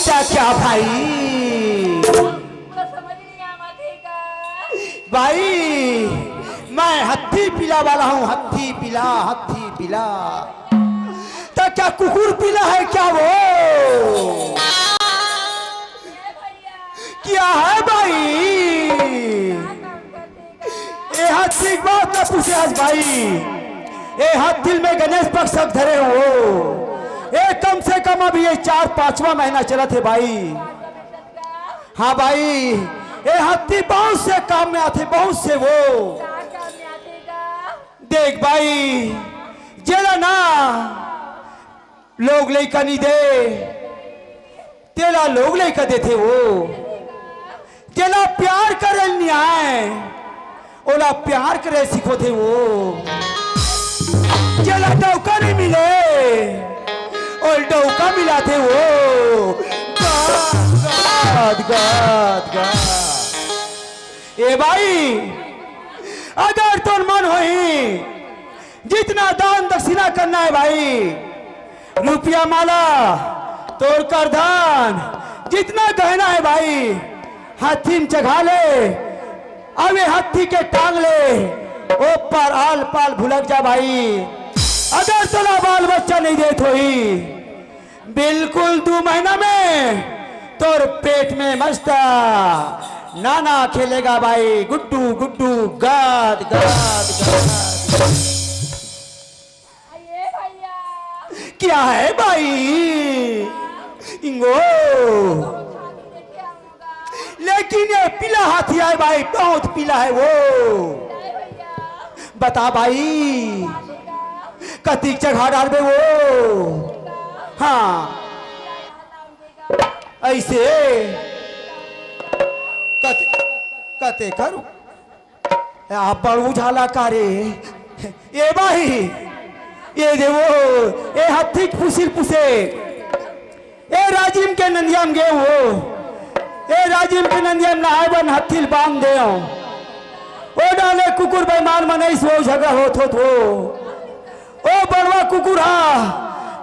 बेटा क्या भाई? समझ नहीं आवा भाई मैं हत्थी पीला वाला हूँ, हत्थी पीला। तो क्या कुकुर पीला है क्या वो? क्या है भाई? ये हत्थी बात न पूछे आज भाई। ये हत्थी में गणेश पक्ष धरे हो। ये कम से कम अभी ये 4-5वां महीना चला थे भाई। हाँ भाई ये हत्ती बहुत से काम में आते, बहुत से वो। देख भाई जरा ना लोग लेकर नहीं दे, तेरा लोग लेकर देते वो। जला प्यार करे नहीं आए, ओला प्यार करे सीखो थे वो। जला डौका नहीं मिले और डौका मिला थे वो। गाद गाद गाद। ए भाई अगर तो मन होई जितना दान दक्षिणा करना है भाई, रुपया माला तोड़ कर दान, जितना गहना है भाई हाथी में चढ़ा ले। अबे हाथी के टांग ले, ओ पर आल पाल भुलक जा भाई। अगर तोला बाल बच्चा नहीं दे थोई, बिल्कुल 2 महीना में तोर पेट में मस्ता नाना खेलेगा भाई। गुड्डू गुड्डू गाद गाद गाद। क्या है भाई? इंगो लेकिन ये पीला हाथी है भाई, बहुत पीला है वो। बता भाई कतिक जगह डाल दे वो। हाँ ऐसे कते करूं आप बड़ू झाला कारे। ये भाई ये देवो ये हत्ती पुसिल पुसे ए राजीव के नंदियाम गे वो। ए राजीव के नंदियाम नहाय बन हत्थील बांध दे ओ डाले कुकुर बेमान मनईस वो झगड़ा होत हो। ओ बड़वा कुकुर हा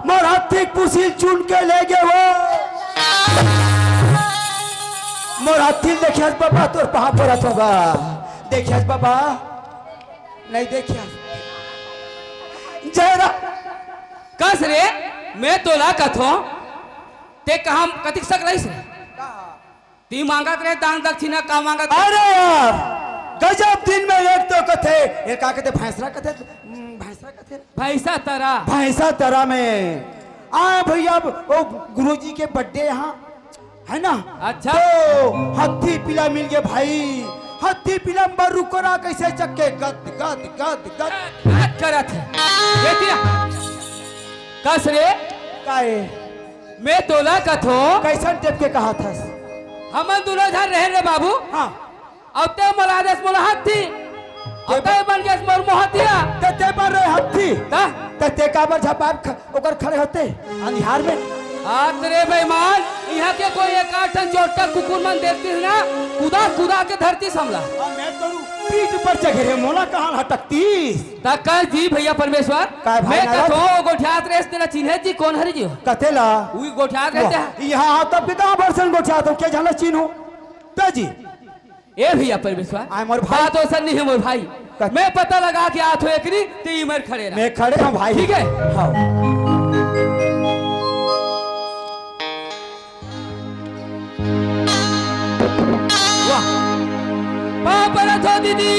मोर हत्थी पुसिल चुन के ले गे वो। मोर हत्थी देखिए बाबा तोर पहा पड़त होगा। देखिए बाबा नहीं देखिए जरा कस रे मैं तोला कथो ते कहा कतिक सक रहीस रे? ती मांगत रहे दान दक्षिणा का मांगत? अरे यार गजब दिन में एक तो कथे ये का कहते भैंसरा कथे भैंसा तरा में आए भैया वो गुरुजी के बर्थडे यहाँ है ना। अच्छा तो हत्ती पीला मिल गए भाई। हत्ती पीला बर रुको ना कैसे चक्के गद गद गद गद करत है। कस रे काए मैं तोला कथो कैसन टेप के कहा था? हम दोनों झर रहे रे बाबू। हाँ अब ते मलादेश मोला हत्ती अब ते बन गया मोर मोहतिया ते पर रहे हत्ती ता ते का बर झपाप ओकर खड़े होते अंधियार में। तेरे बेईमान यहाँ के कोई एक आठन चोटा कुकुर मन देखती है ना, कुदा कुदा के धरती समला। मैं करूं पीठ पर चढ़े मोला कहाँ हटकती तकर जी भैया परमेश्वर। मैं कथो गोठियात रेस तेरा चिन्हे जी कौन हरि जी कथेला उई गोठियात रहते हैं यहाँ तब के कहाँ बरसन गोठियात हो क्या जाना चिन्हो जी। ए भैया परमेश्वर आय मोर भाई बात ओसन नहीं है मोर भाई। मैं पता लगा के आत हो एकरी ते इमर खड़े रहा। मैं खड़े हूँ भाई। ठीक है हाँ परत हो दीदी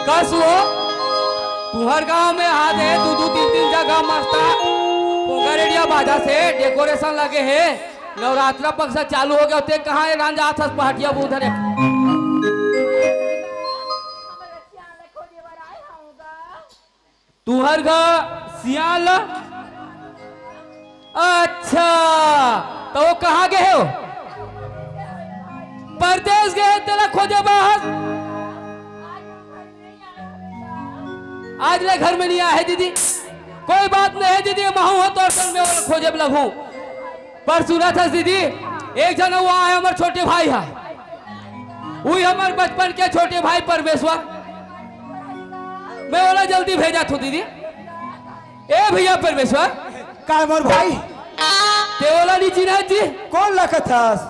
कस हो तुहर गांव में आ गए 2-3 जगह मस्ता पोगरेडिया बाजा से डेकोरेशन लगे है। नवरात्रा पक्ष चालू हो गया होते कहाँ है रांझा था पहाटिया उधर है। तुहर गा सियाल अच्छा तो वो कहाँ गए हो? परदेश गए तेरा खोजे बाहर आज ले घर में नहीं आया है दीदी। कोई बात नहीं है दीदी महू हो तो में खोजे लगू पर सुना था दीदी एक जन वो आए हमारे छोटे भाई है वही हमारे बचपन के छोटे भाई परमेश्वर। मैं बोला जल्दी भेजा था दीदी। ए भैया परमेश्वर का मोर भाई ते ओला नहीं चिन्ह जी? कौन लखत हस?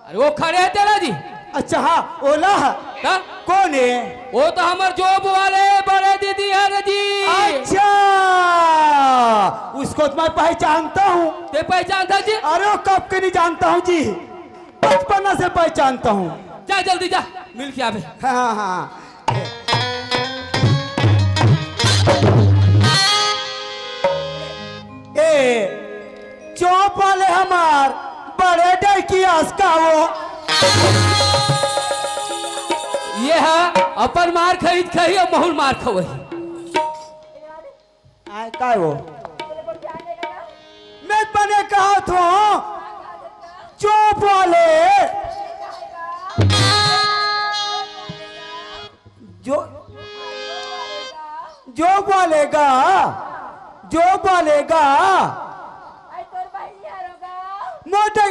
अरे वो खड़े है तेरा जी। अच्छा हाँ ओला है। का? कौन है? वो तो हमार जॉब वाले बड़े दीदी है रे जी। अच्छा उसको तो मैं पहचानता हूँ। ते पहचानता जी? अरे वो कब के नहीं जानता हूँ जी, बचपन से पहचानता हूँ। जा जल्दी जा मिल के आवे। हाँ हाँ ए चौप वाले हमार बड़े डर की आस्का वो ये है अपन मार खरीद खही और महूल मार खवही। आए का वो मैं बने कहा था चौप वाले जो जोग वालेगा जोग वालेगा मोटे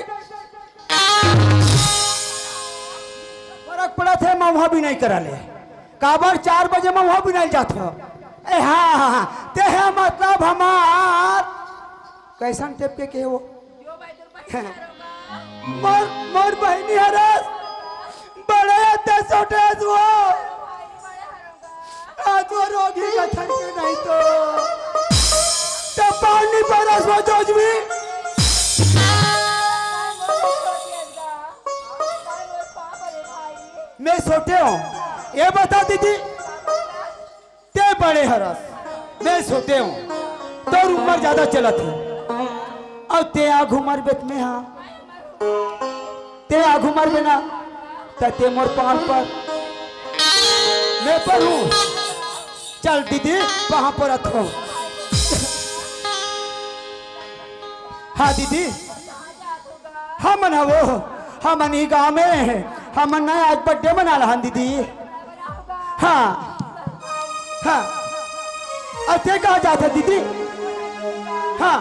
फर्क पड़ा थे मैं वहां भी नहीं करा ले काबर 4 बजे मैं वहां भी नहीं जाता। ए हाँ हाँ हाँ ते है मतलब हमार कैसा टेप के वो मोर मोर बहनी हरस बड़े ते छोटे वो आज वो रोगी का छड़के नहीं तो पानी बरस वो जोज भी मैं सोते हूँ। ये बता दीदी ते बड़े हरस मैं सोते हूँ तो उम्र ज्यादा चला थी और ते आग उमर बेत में हाँ ते आग उमर में ना ते मोर पान पर मैं पर हूँ। चल दीदी वहां पर रखो। हाँ दीदी हम ना वो हम नहीं गाँव में हम ना आज बर्थडे मना रहा दीदी। हाँ हाँ अच्छे कहा जाता दीदी। हाँ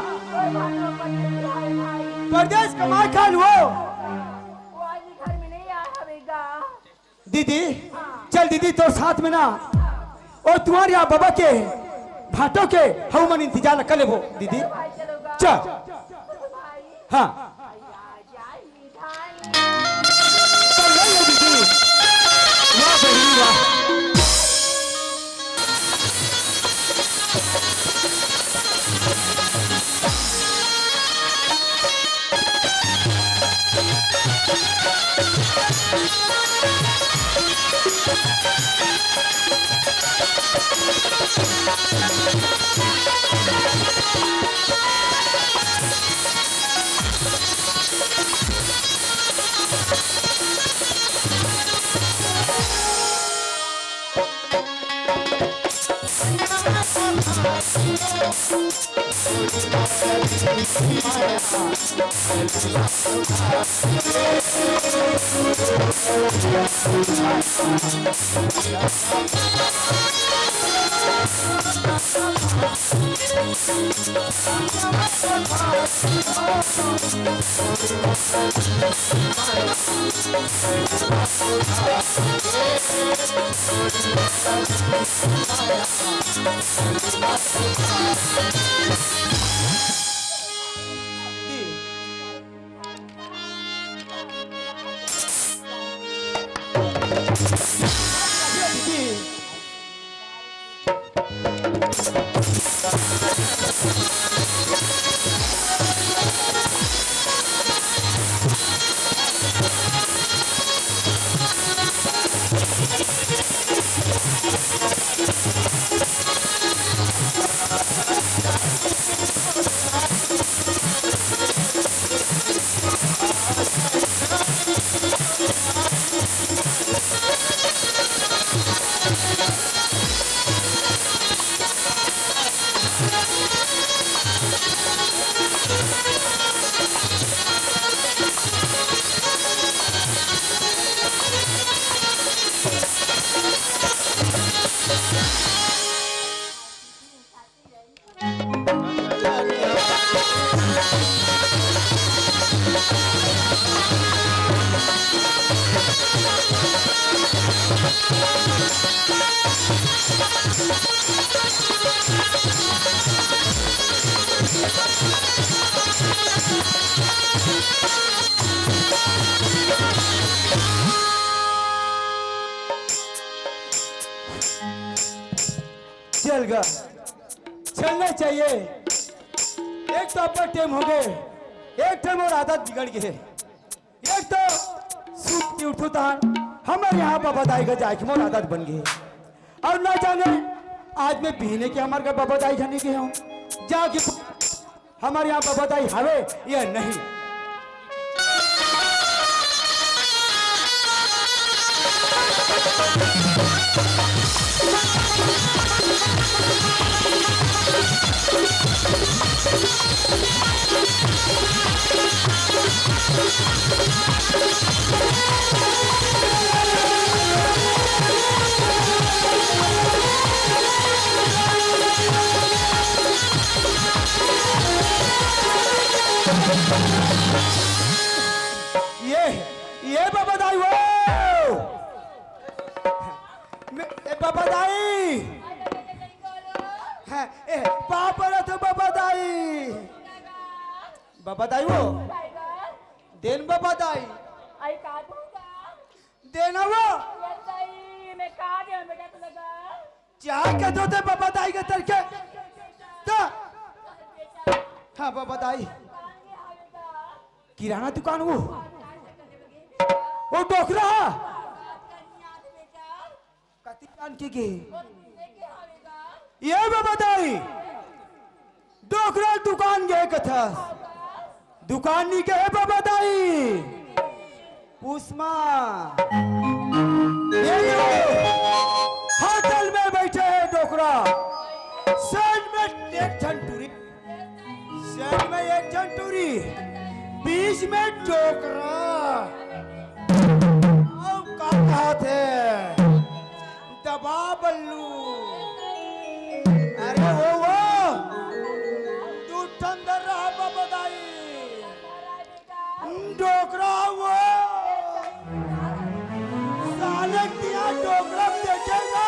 परदेश कमाई खा लो दीदी। चल दीदी तो साथ में ना और तुम्हारे यहाँ बाबा के भाटों के हम मन इंतजार कर ले वो दीदी। चल हाँ दीदी वाह बहनी वाह। चल गा चलना चाहिए। एक तो अपन टेम हो गए, एक टाइम और आदत बिगड़ गए। एक तो सूट की उठो तान हमारे यहाँ बाबा दाई का जाके मोर आदत बन गई। और ना जाने आज मैं पीने के हमारे बाबा दाई जाने के हूँ जाके हमारे यहाँ बाबा दाई हवे या नहीं। ये बाबा दाई वो बाबा दाई है पापा ना तो बाबा दाई वो देन बाबा दाई देना वो चाह के दो दे बाबा दाई के तरके हाँ बाबा दाई किराना दुकान वो डोकरा कति जान के ये बाबा दाई डोकरा दुकान गए कथा दुकान नहीं गए बाबा दाई उस्मा होटल में बैठे हैं डोकरा साइड में एक झंटूरी साइड में एक झंटूरी बीच में डोकरा कहा थे दबा बल्लू अरे वो तू ठंडर रहा बाबा दाई डोकरा वो साले दिया डोकरा देखेगा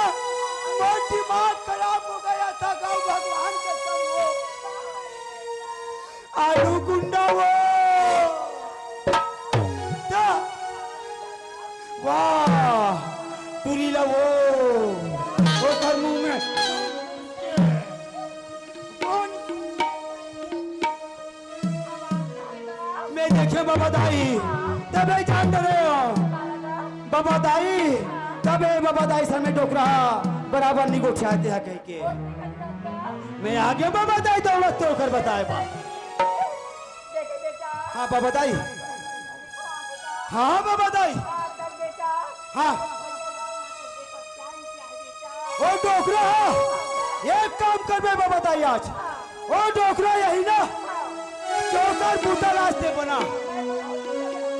वो दिमाग खराब हो गया था गौ भगवान के संग वो आलू गुंडा वो वाह तुरीला वो घर मुंह में मैं देखे बाबा दाई तबे जान रहे हो बाबा दाई तबे बाबा दाई सर में टोक रहा बराबर नहीं उठाते हैं कह के मैं आगे बाबा दाई दौलत तो कर बताए बा हाँ बाबा दाई हाँ बाबा दाई हाँ ओ डोकरा एक काम कर बे बाबा दाई आज ओ डोकरा यही ना चौकर बूटा रास्ते बना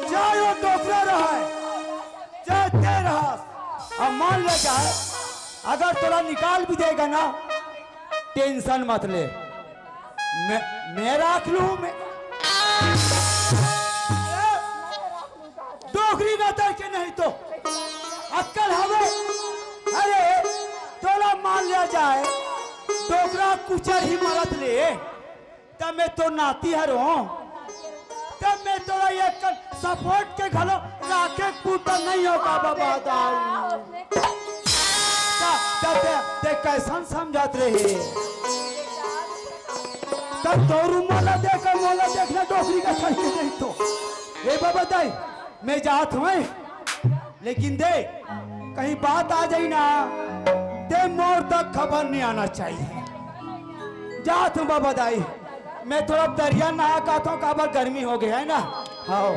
चाहे वो डोकरा रहा है चाहे ते रहा अब मान ले जाए अगर तोरा निकाल भी देगा ना टेंशन मत ले मैं रख लूं मैं डोकरी ना के नहीं तो अक्कल हवे अरे तोला मान लिया जाए डोकरा कुचर ही मरत ले तब मैं तो नाती हरो तब मैं तोरा ये सपोर्ट के घलो राके कूटा नहीं होगा बाबा दाई ते कैसन समझत रहे तब तो मोला देखना डोकरी का चाहिए नहीं तो ये बाबा दाई मैं जात हूँ लेकिन दे कहीं बात आ जाई ना दे मोर तक खबर नहीं आना चाहिए जात हूँ बाबा दाई मैं थोड़ा दरिया नहा का तो काबर गर्मी हो गया है ना हाँ